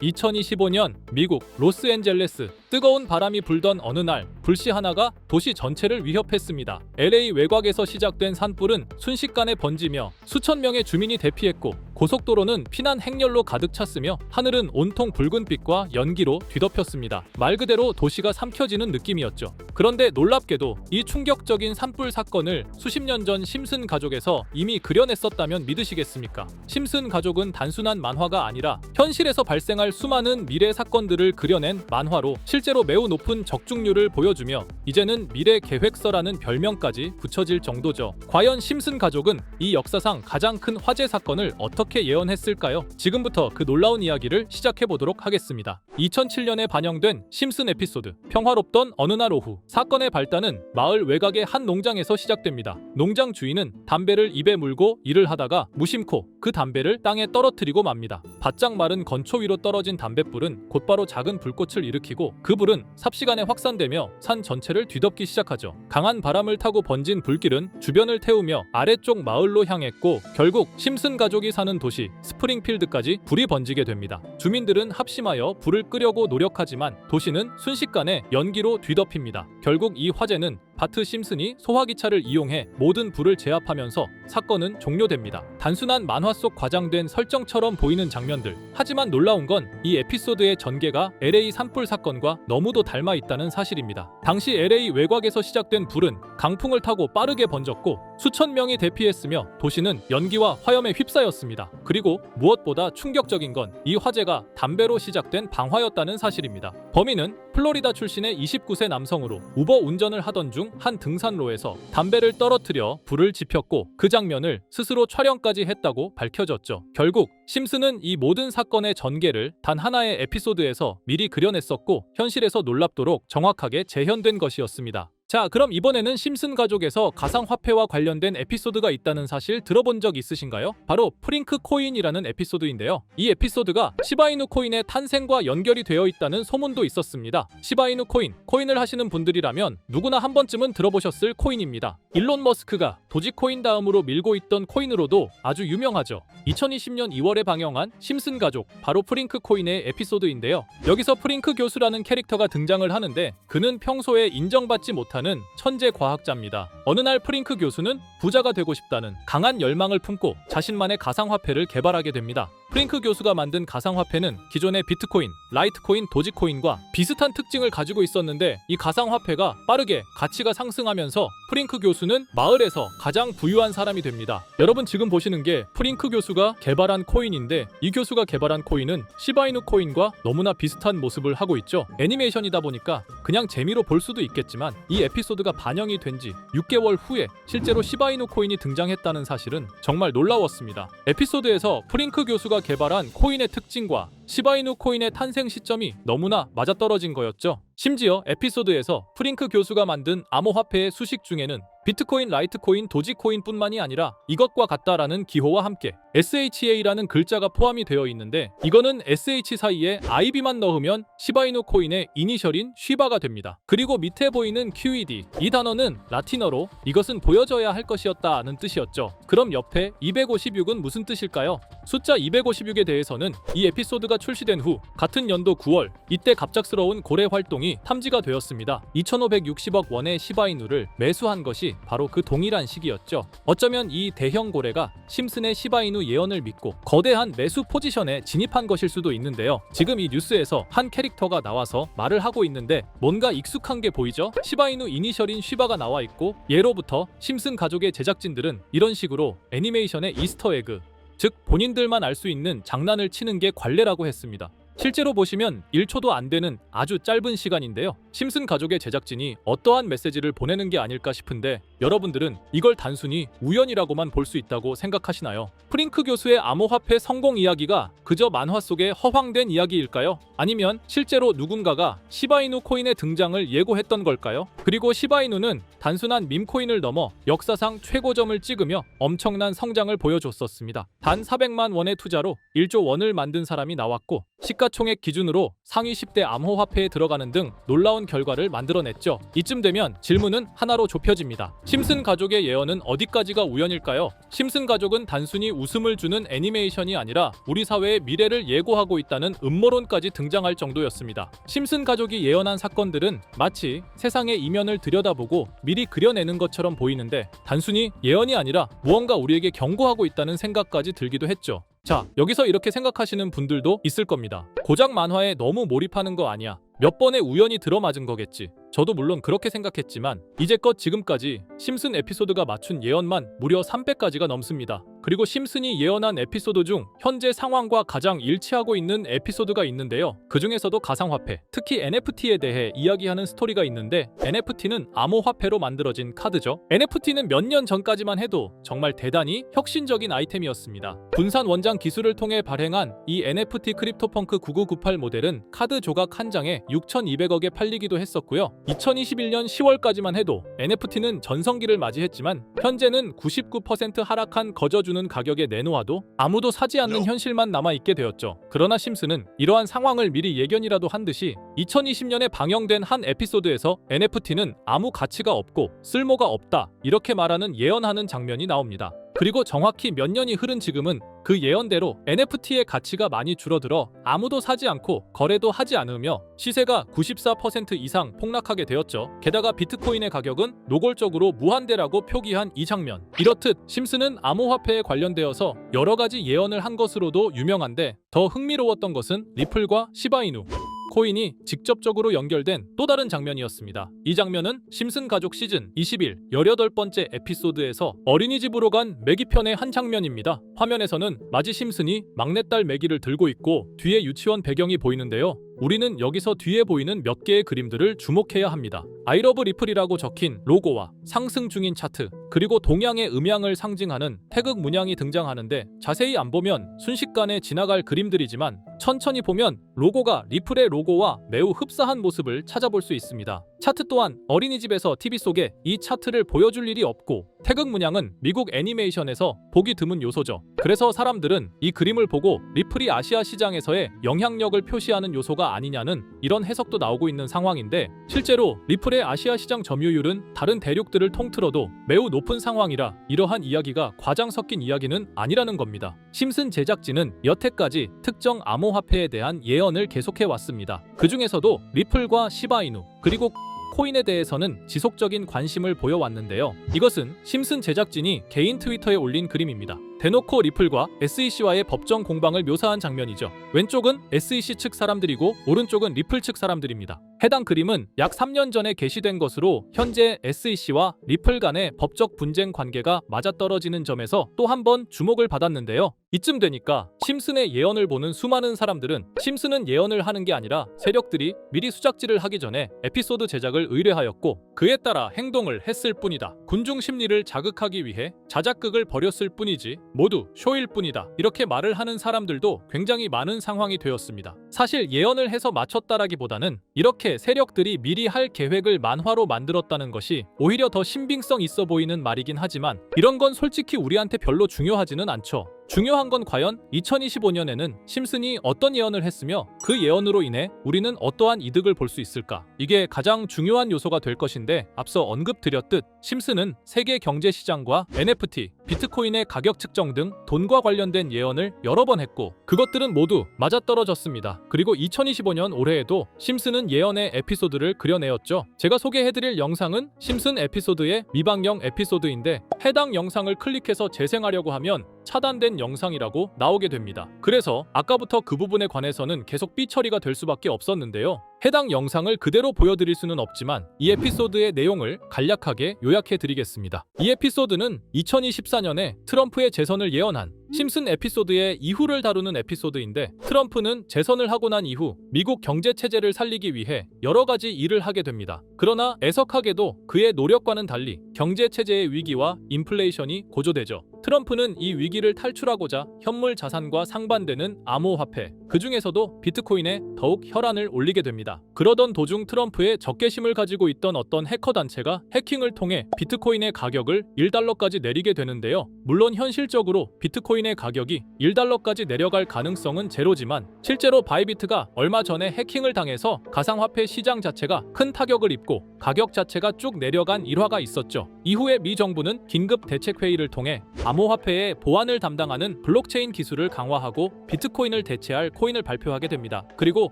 2025년 미국 로스앤젤레스. 뜨거운 바람이 불던 어느 날 불씨 하나가 도시 전체를 위협했습니다. LA 외곽에서 시작된 산불은 순식간에 번지며 수천 명의 주민이 대피했고, 고속도로는 피난 행렬로 가득 찼으며 하늘은 온통 붉은빛과 연기로 뒤덮였습니다. 말 그대로 도시가 삼켜지는 느낌이었죠. 그런데 놀랍게도 이 충격적인 산불 사건을 수십 년 전 심슨 가족에서 이미 그려냈었다면 믿으시겠습니까? 심슨 가족은 단순한 만화가 아니라 현실에서 발생할 수많은 미래 사건들을 그려낸 만화로 실제로 매우 높은 적중률을 보여주며 이제는 미래 계획서라는 별명까지 붙여질 정도죠. 과연 심슨 가족은 이 역사상 가장 큰 화재 사건을 어떻게 예언했을까요? 지금부터 그 놀라운 이야기를 시작해보도록 하겠습니다. 2007년에 반영된 심슨 에피소드. 평화롭던 어느 날 오후, 사건의 발단은 마을 외곽의 한 농장에서 시작됩니다. 농장 주인은 담배를 입에 물고 일을 하다가 무심코 그 담배를 땅에 떨어뜨리고 맙니다. 바짝 마른 건초 위로 떨어진 담뱃불은 곧바로 작은 불꽃을 일으키고 그 불은 삽시간에 확산되며 산 전체를 뒤덮기 시작하죠. 강한 바람을 타고 번진 불길은 주변을 태우며 아래쪽 마을로 향했고, 결국 심슨 가족이 사는 도시 스프링필드까지 불이 번지게 됩니다. 주민들은 합심하여 불을 끄려고 노력하지만 도시는 순식간에 연기로 뒤덮입니다. 결국 이 화재는 바트 심슨이 소화기차를 이용해 모든 불을 제압하면서 사건은 종료됩니다. 단순한 만화 속 과장된 설정처럼 보이는 장면들. 하지만 놀라운 건 이 에피소드의 전개가 LA 산불 사건과 너무도 닮아 있다는 사실입니다. 당시 LA 외곽에서 시작된 불은 강풍을 타고 빠르게 번졌고 수천 명이 대피했으며 도시는 연기와 화염에 휩싸였습니다. 그리고 무엇보다 충격적인 건 이 화재가 담배로 시작된 방화였다는 사실입니다. 범인은 플로리다 출신의 29세 남성으로 우버 운전을 하던 중 한 등산로에서 담배를 떨어뜨려 불을 지폈고, 그 장면을 스스로 촬영까지 했다고 밝혀졌죠. 결국 심슨은 이 모든 사건의 전개를 단 하나의 에피소드에서 미리 그려냈었고, 현실에서 놀랍도록 정확하게 재현된 것이었습니다. 자, 그럼 이번에는 심슨 가족에서 가상화폐와 관련된 에피소드가 있다는 사실 들어본 적 있으신가요? 바로 프링크 코인이라는 에피소드인데요. 이 에피소드가 시바이누 코인의 탄생과 연결이 되어 있다는 소문도 있었습니다. 시바이누 코인을 하시는 분들이라면 누구나 한 번쯤은 들어보셨을 코인입니다. 일론 머스크가 도지코인 다음으로 밀고 있던 코인으로도 아주 유명하죠. 2020년 2월에 방영한 심슨 가족, 바로 프링크 코인의 에피소드인데요. 여기서 프링크 교수라는 캐릭터가 등장을 하는데, 그는 평소에 인정받지 못하는 천재 과학자입니다. 어느 날 프링크 교수는 부자가 되고 싶다는 강한 열망을 품고 자신만의 가상화폐를 개발하게 됩니다. 프링크 교수가 만든 가상화폐는 기존의 비트코인, 라이트코인, 도지코인과 비슷한 특징을 가지고 있었는데, 이 가상화폐가 빠르게 가치가 상승하면서 프링크 교수는 마을에서 가장 부유한 사람이 됩니다. 여러분 지금 보시는 게 프링크 교수가 개발한 코인인데, 이 교수가 개발한 코인은 시바이누 코인과 너무나 비슷한 모습을 하고 있죠. 애니메이션이다 보니까 그냥 재미로 볼 수도 있겠지만 이 에피소드가 반영이 된 지 6개월 후에 실제로 시바이누 코인이 등장했다는 사실은 정말 놀라웠습니다. 에피소드에서 프링크 교수가 개발한 코인의 특징과 시바이누 코인의 탄생 시점이 너무나 맞아떨어진 거였죠. 심지어 에피소드에서 프링크 교수가 만든 암호화폐의 수식 중에는 비트코인, 라이트코인, 도지코인뿐만이 아니라 이것과 같다라는 기호와 함께 SHA라는 글자가 포함이 되어 있는데, 이거는 SH 사이에 IB만 넣으면 시바이누 코인의 이니셜인 쉬바가 됩니다. 그리고 밑에 보이는 QED, 이 단어는 라틴어로 이것은 보여져야 할 것이었다는 뜻이었죠. 그럼 옆에 256은 무슨 뜻일까요? 숫자 256에 대해서는 이 에피소드가 출시된 후 같은 연도 9월, 이때 갑작스러운 고래 활동이 탐지가 되었습니다. 2560억 원의 시바이누를 매수한 것이 바로 그 동일한 시기였죠. 어쩌면 이 대형 고래가 심슨의 시바이누 예언을 믿고 거대한 매수 포지션에 진입한 것일 수도 있는데요. 지금 이 뉴스에서 한 캐릭터가 나와서 말을 하고 있는데 뭔가 익숙한 게 보이죠? 시바이누 이니셜인 쉬바가 나와 있고, 예로부터 심슨 가족의 제작진들은 이런 식으로 애니메이션의 이스터에그, 즉 본인들만 알 수 있는 장난을 치는 게 관례라고 했습니다. 실제로 보시면 1초도 안 되는 아주 짧은 시간인데요. 심슨 가족의 제작진이 어떠한 메시지를 보내는 게 아닐까 싶은데, 여러분들은 이걸 단순히 우연이라고만 볼 수 있다고 생각하시나요? 프링크 교수의 암호화폐 성공 이야기가 그저 만화 속의 허황된 이야기일까요? 아니면 실제로 누군가가 시바이누 코인의 등장을 예고했던 걸까요? 그리고 시바이누는 단순한 밈코인을 넘어 역사상 최고점을 찍으며 엄청난 성장을 보여줬었습니다. 단 400만 원의 투자로 1조 원을 만든 사람이 나왔고, 시가총액 기준으로 상위 10대 암호화폐에 들어가는 등 놀라운 놀라운 결과를 만들어냈죠. 이쯤 되면 질문은 하나로 좁혀집니다. 심슨 가족의 예언은 어디까지가 우연일까요? 심슨 가족은 단순히 웃음을 주는 애니메이션이 아니라 우리 사회의 미래를 예고하고 있다는 음모론까지 등장할 정도였습니다. 심슨 가족이 예언한 사건들은 마치 세상의 이면을 들여다보고 미리 그려내는 것처럼 보이는데 단순히 예언이 아니라 무언가 우리에게 경고하고 있다는 생각까지 들기도 했죠. 자, 여기서 이렇게 생각하시는 분들도 있을 겁니다. 고작 만화에 너무 몰입하는 거 아니야? 몇 번의 우연이 들어맞은 거겠지. 저도 물론 그렇게 생각했지만 이제껏 지금까지 심슨 에피소드가 맞춘 예언만 무려 300가지가 넘습니다. 그리고 심슨이 예언한 에피소드 중 현재 상황과 가장 일치하고 있는 에피소드가 있는데요. 그 중에서도 가상화폐, 특히 NFT에 대해 이야기하는 스토리가 있는데 NFT는 암호화폐로 만들어진 카드죠. NFT는 몇 년 전까지만 해도 정말 대단히 혁신적인 아이템이었습니다. 분산 원장 기술을 통해 발행한 이 NFT 크립토펑크 9998 모델은 카드 조각 한 장에 6,200억에 팔리기도 했었고요. 2021년 10월까지만 해도 NFT는 전성기를 맞이했지만 현재는 99% 하락한 거저주는 가격에 내놓아도 아무도 사지 않는 현실만 남아있게 되었죠. 그러나 심슨은 이러한 상황을 미리 예견이라도 한 듯이 2020년에 방영된 한 에피소드에서 NFT는 아무 가치가 없고 쓸모가 없다 이렇게 말하는 예언하는 장면이 나옵니다. 그리고 정확히 몇 년이 흐른 지금은 그 예언대로 NFT의 가치가 많이 줄어들어 아무도 사지 않고 거래도 하지 않으며 시세가 94% 이상 폭락하게 되었죠. 게다가 비트코인의 가격은 노골적으로 무한대라고 표기한 이 장면. 이렇듯 심슨은 암호화폐에 관련되어서 여러 가지 예언을 한 것으로도 유명한데 더 흥미로웠던 것은 리플과 시바이누 코인이 직접적으로 연결된 또 다른 장면이었습니다. 이 장면은 심슨 가족 시즌 21 18번째 에피소드에서 어린이집으로 간 매기 편의 한 장면입니다. 화면에서는 마지 심슨이 막내딸 매기를 들고 있고 뒤에 유치원 배경이 보이는데요. 우리는 여기서 뒤에 보이는 몇 개의 그림들을 주목해야 합니다. I love 리플이라고 적힌 로고와 상승 중인 차트, 그리고 동양의 음양을 상징하는 태극 문양이 등장하는데 자세히 안 보면 순식간에 지나갈 그림들이지만 천천히 보면 로고가 리플의 로고와 매우 흡사한 모습을 찾아볼 수 있습니다. 차트 또한 어린이집에서 TV 속에 이 차트를 보여줄 일이 없고 태극 문양은 미국 애니메이션에서 보기 드문 요소죠. 그래서 사람들은 이 그림을 보고 리플이 아시아 시장에서의 영향력을 표시하는 요소가 아니냐는 이런 해석도 나오고 있는 상황인데 실제로 리플의 아시아 시장 점유율은 다른 대륙들을 통틀어도 매우 높은 상황이라 이러한 이야기가 과장 섞인 이야기는 아니라는 겁니다. 심슨 제작진은 여태까지 특정 암호화폐에 대한 예언을 계속해 왔습니다. 그 중에서도 리플과 시바이누 그리고 코인에 대해서는 지속적인 관심을 보여왔는데요. 이것은 심슨 제작진이 개인 트위터에 올린 그림입니다. 대놓고 리플과 SEC와의 법정 공방을 묘사한 장면이죠. 왼쪽은 SEC 측 사람들이고 오른쪽은 리플 측 사람들입니다. 해당 그림은 약 3년 전에 게시된 것으로 현재 SEC와 리플 간의 법적 분쟁 관계가 맞아떨어지는 점에서 또 한 번 주목을 받았는데요. 이쯤 되니까 심슨의 예언을 보는 수많은 사람들은 심슨은 예언을 하는 게 아니라 세력들이 미리 수작질을 하기 전에 에피소드 제작을 의뢰하였고 그에 따라 행동을 했을 뿐이다. 군중 심리를 자극하기 위해 자작극을 벌였을 뿐이지 모두 쇼일 뿐이다. 이렇게 말을 하는 사람들도 굉장히 많은 상황이 되었습니다. 사실 예언을 해서 맞췄다라기보다는 이렇게 세력들이 미리 할 계획을 만화로 만들었다는 것이 오히려 더 신빙성 있어 보이는 말이긴 하지만 이런 건 솔직히 우리한테 별로 중요하지는 않죠. 중요한 건 과연 2025년에는 심슨이 어떤 예언을 했으며 그 예언으로 인해 우리는 어떠한 이득을 볼 수 있을까? 이게 가장 중요한 요소가 될 것인데 앞서 언급드렸듯 심슨은 세계 경제 시장과 NFT, 비트코인의 가격 측정 등 돈과 관련된 예언을 여러 번 했고 그것들은 모두 맞아떨어졌습니다. 그리고 2025년 올해에도 심슨은 예언의 에피소드를 그려내었죠. 제가 소개해드릴 영상은 심슨 에피소드의 미방영 에피소드인데 해당 영상을 클릭해서 재생하려고 하면 차단된 영상이라고 나오게 됩니다. 그래서 아까부터 그 부분에 관해서는 계속 삐처리가 될 수밖에 없었는데요. 해당 영상을 그대로 보여드릴 수는 없지만 이 에피소드의 내용을 간략하게 요약해드리겠습니다. 이 에피소드는 2024년에 트럼프의 재선을 예언한 심슨 에피소드의 이후를 다루는 에피소드인데 트럼프는 재선을 하고 난 이후 미국 경제 체제를 살리기 위해 여러 가지 일을 하게 됩니다. 그러나 애석하게도 그의 노력과는 달리 경제 체제의 위기와 인플레이션이 고조되죠. 트럼프는 이 위기를 탈출하고자 현물 자산과 상반되는 암호화폐, 그 중에서도 비트코인에 더욱 혈안을 올리게 됩니다. 그러던 도중 트럼프의 적개심을 가지고 있던 어떤 해커 단체가 해킹을 통해 비트코인의 가격을 1달러까지 내리게 되는데요. 물론 현실적으로 비트코인의 가격이 1달러까지 내려갈 가능성은 제로지만 실제로 바이비트가 얼마 전에 해킹을 당해서 가상화폐 시장 자체가 큰 타격을 입고 가격 자체가 쭉 내려간 일화가 있었죠. 이후에 미 정부는 긴급 대책회의를 통해 암호화폐의 보안을 담당하는 블록체인 기술을 강화하고 비트코인을 대체할 코인을 발표하게 됩니다. 그리고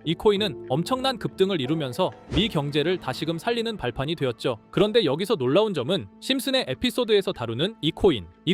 이 코인은 엄청난 급등을 이루면서 미 경제를 다시금 살리는 발판이 되었죠. 그런데 여기서 놀라운 점은 심슨의 에피소드에서 다루는 이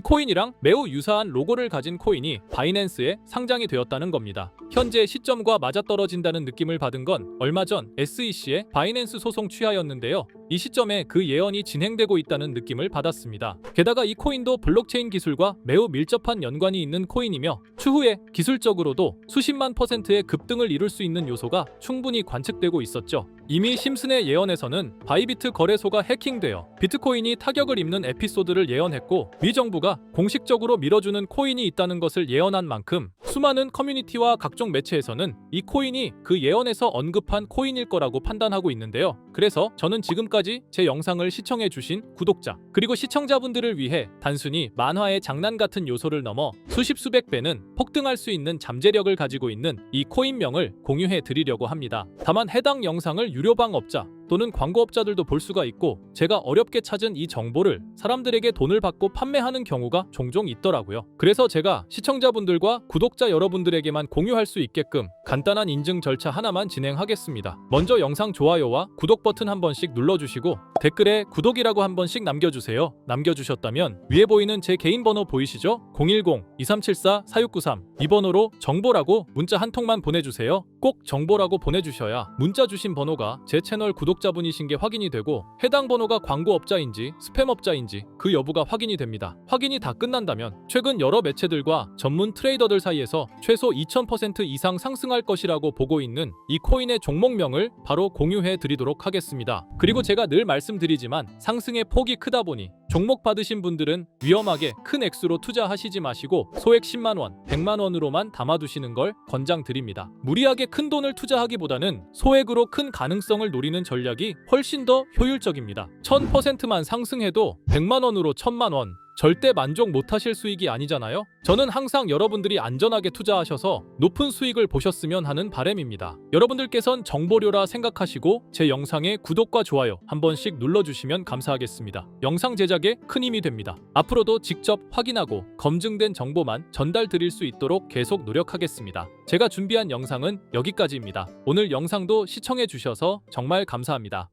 코인이랑 매우 유사한 로고를 가진 코인이 바이낸스에 상장이 되었다는 겁니다. 현재 시점과 맞아떨어진다는 느낌을 받은 건 얼마 전 SEC의 바이낸스 소송 취하였는데요. 이 시점에 그 예언이 진행되고 있다는 느낌을 받았습니다. 게다가 이 코인도 블록체인 기술과 매우 밀접한 연관이 있는 코인이며 추후에 기술적으로도 수십만 %의 급등을 이룰 수 있는 요소가 충분히 관측되고 있었죠. 이미 심슨의 예언에서는 바이비트 거래소가 해킹되어 비트코인이 타격을 입는 에피소드를 예언했고 미 정부가 공식적으로 밀어주는 코인이 있다는 것을 예언한 만큼 수많은 커뮤니티와 각종 매체에서는 이 코인이 그 예언에서 언급한 코인일 거라고 판단하고 있는데요. 그래서 저는 지금까지 제 영상을 시청해주신 구독자 그리고 시청자분들을 위해 단순히 만화의 장난 같은 요소를 넘어 수십 수백 배는 폭등할 수 있는 잠재력을 가지고 있는 이 코인명을 공유해 드리려고 합니다. 다만 해당 영상을 유료방업자 또는 광고업자들도 볼 수가 있고 제가 어렵게 찾은 이 정보를 사람들에게 돈을 받고 판매하는 경우가 종종 있더라고요. 그래서 제가 시청자분들과 구독자 여러분들에게만 공유할 수 있게끔 간단한 인증 절차 하나만 진행하겠습니다. 먼저 영상 좋아요와 구독 버튼 한 번씩 눌러주시고 댓글에 구독이라고 한 번씩 남겨주세요. 남겨주셨다면 위에 보이는 제 개인 번호 보이시죠? 010-2374-4693 이 번호로 정보라고 문자 한 통만 보내주세요. 꼭 정보라고 보내주셔야 문자 주신 번호가 제 채널 구독자분이신 게 확인이 되고 해당 번호가 광고업자인지 스팸업자인지 그 여부가 확인이 됩니다. 확인이 다 끝난다면 최근 여러 매체들과 전문 트레이더들 사이에서 최소 2000% 이상 상승할 것이라고 보고 있는 이 코인의 종목명을 바로 공유해 드리도록 하겠습니다. 그리고 제가 늘 말씀드리지만 상승의 폭이 크다 보니 종목 받으신 분들은 위험하게 큰 액수로 투자하시지 마시고 소액 10만원, 100만원으로만 담아두시는 걸 권장드립니다. 무리하게 큰 돈을 투자하기보다는 소액으로 큰 가능성을 노리는 전략이 훨씬 더 효율적입니다. 1000%만 상승해도 100만원으로 1000만원 절대 만족 못하실 수익이 아니잖아요. 저는 항상 여러분들이 안전하게 투자하셔서 높은 수익을 보셨으면 하는 바람입니다. 여러분들께선 정보료라 생각하시고 제 영상에 구독과 좋아요 한 번씩 눌러주시면 감사하겠습니다. 영상 제작에 큰 힘이 됩니다. 앞으로도 직접 확인하고 검증된 정보만 전달 드릴 수 있도록 계속 노력하겠습니다. 제가 준비한 영상은 여기까지입니다. 오늘 영상도 시청해 주셔서 정말 감사합니다.